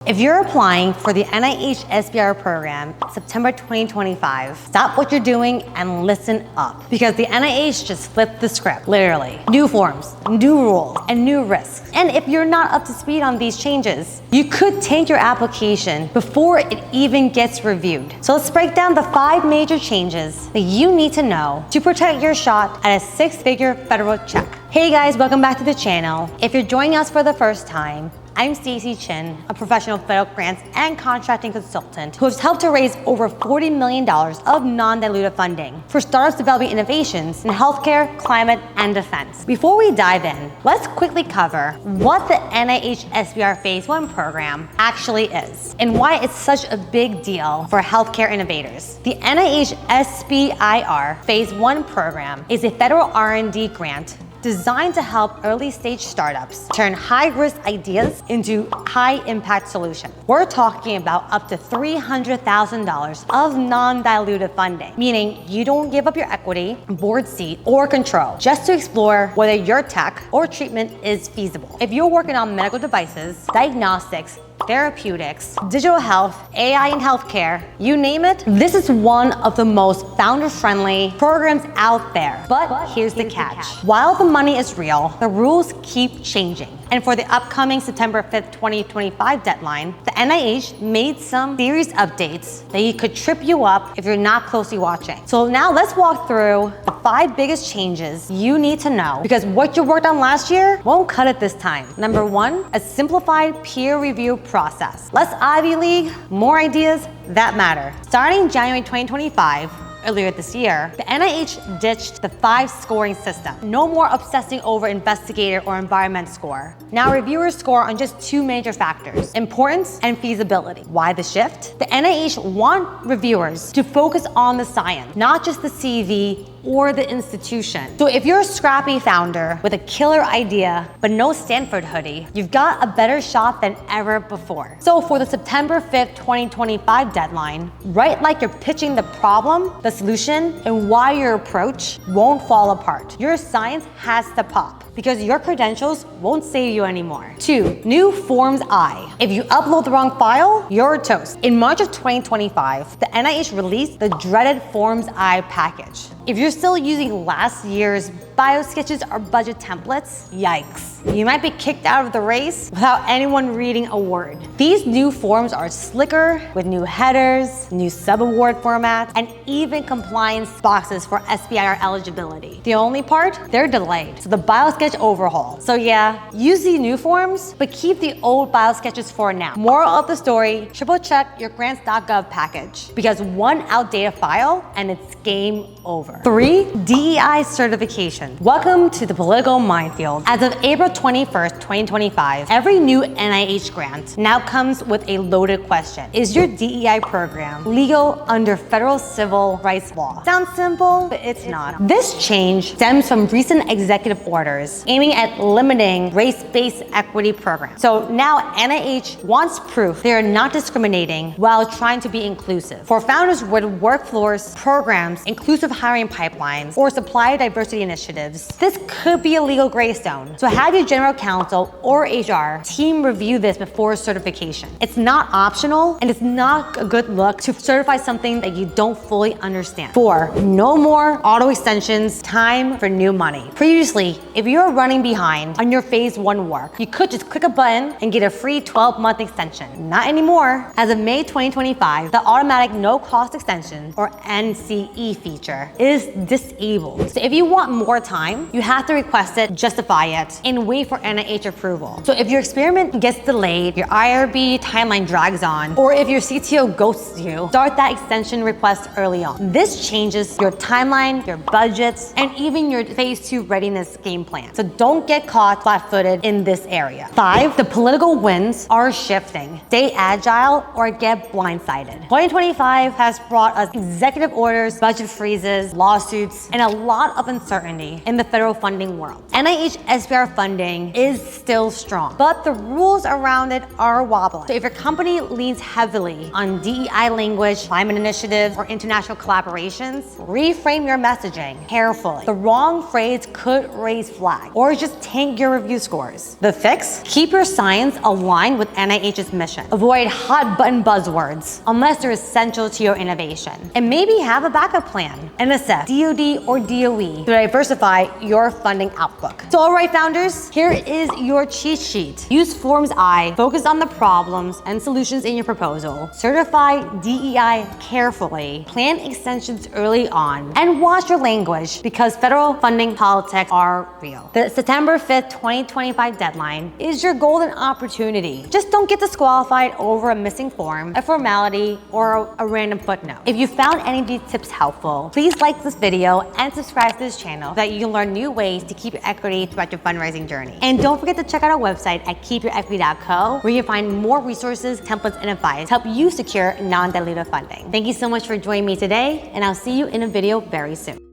If you're applying for the NIH SBIR program September 2025, stop what you're doing and listen up. Because the NIH just flipped the script, literally. New forms, new rules, and new risks. And if you're not up to speed on these changes, you could tank your application before it even gets reviewed. So let's break down the 5 major changes that you need to know to protect your shot at a 6-figure federal check. Hey guys, welcome back to the channel. If you're joining us for the first time, I'm Stacy Chin, a professional federal grants and contracting consultant who has helped to raise over $40 million of non-dilutive funding for startups developing innovations in healthcare, climate, and defense. Before we dive in, let's quickly cover what the NIH SBIR Phase I program actually is and why it's such a big deal for healthcare innovators. The NIH SBIR Phase I program is a federal R&D grant designed to help early-stage startups turn high-risk ideas into high-impact solutions. We're talking about up to $300,000 of non-dilutive funding, meaning you don't give up your equity, board seat, or control just to explore whether your tech or treatment is feasible. If you're working on medical devices, diagnostics, therapeutics, digital health, AI in healthcare, you name it, this is one of the most founder-friendly programs out there. But here's the catch. While the money is real, the rules keep changing. And for the upcoming September 5th, 2025 deadline, the NIH made some serious updates that could trip you up if you're not closely watching. So now let's walk through the 5 biggest changes you need to know, because what you worked on last year won't cut it this time. Number 1, a simplified peer review process. Less Ivy League, more ideas that matter. Starting January 2025, earlier this year, the NIH ditched the 5 scoring system. No more obsessing over investigator or environment score. Now reviewers score on just 2 major factors, importance and feasibility. Why the shift? The NIH want reviewers to focus on the science, not just the CV or the institution. So if you're a scrappy founder with a killer idea but no Stanford hoodie, you've got a better shot than ever before. So for the September 5th, 2025 deadline, write like you're pitching the problem, the solution, and why your approach won't fall apart. Your science has to pop, because your credentials won't save you anymore. 2, new Forms I. If you upload the wrong file, you're toast. In March of 2025, the NIH released the dreaded Forms I package. If you're still using last year's bio sketches or budget templates, yikes. You might be kicked out of the race without anyone reading a word. These new forms are slicker with new headers, new sub-award formats, and even compliance boxes for SBIR eligibility. The only part, they're delayed. So the bio sketch overhaul. So yeah, use the new forms, but keep the old bio sketches for now. Moral of the story, triple check your grants.gov package, because one outdated file and it's game over. 3, DEI certification. Welcome to the political minefield. As of April 21st, 2025, every new NIH grant now comes with a loaded question. Is your DEI program legal under federal civil rights law? Sounds simple, but it's not. This change stems from recent executive orders aiming at limiting race-based equity programs. So now NIH wants proof they are not discriminating while trying to be inclusive. For founders with workforce programs, inclusive hiring pipelines, or supplier diversity initiatives, this could be a legal gray zone. So have your general counsel or HR team review this before certification. It's not optional, and it's not a good look to certify something that you don't fully understand. 4, no more auto extensions, time for new money. Previously, if you're running behind on your Phase I work, you could just click a button and get a free 12-month extension. Not anymore. As of May 2025, the automatic no-cost extension, or NCE feature, is disabled. So if you want more time, you have to request it, justify it, and wait for NIH approval. So if your experiment gets delayed, your IRB timeline drags on, or if your CTO ghosts you, start that extension request early on. This changes your timeline, your budgets, and even your Phase II readiness game plan. So don't get caught flat-footed in this area. 5, the political winds are shifting. Stay agile or get blindsided. 2025 has brought us executive orders, budget freezes, lawsuits, and a lot of uncertainty uncertainty in the federal funding world. NIH SBIR funding is still strong, but the rules around it are wobbling. So if your company leans heavily on DEI language, climate initiatives, or international collaborations, reframe your messaging carefully. The wrong phrase could raise flags or just tank your review scores. The fix? Keep your science aligned with NIH's mission. Avoid hot button buzzwords unless they're essential to your innovation. And maybe have a backup plan. NSF, DoD, or DOE to diversify your funding outlook. So all right, founders, here is your cheat sheet. Use Forms I, focus on the problems and solutions in your proposal, certify DEI carefully, plan extensions early on, and watch your language because federal funding politics are real. The September 5th, 2025 deadline is your golden opportunity. Just don't get disqualified over a missing form, a formality, or a random footnote. If you found any of these tips helpful, please like this video and subscribe to this channel so that you can learn new ways to keep your equity throughout your fundraising journey. And don't forget to check out our website at keepyourequity.co where you find more resources, templates, and advice to help you secure non-dilutive funding. Thank you so much for joining me today, and I'll see you in a video very soon.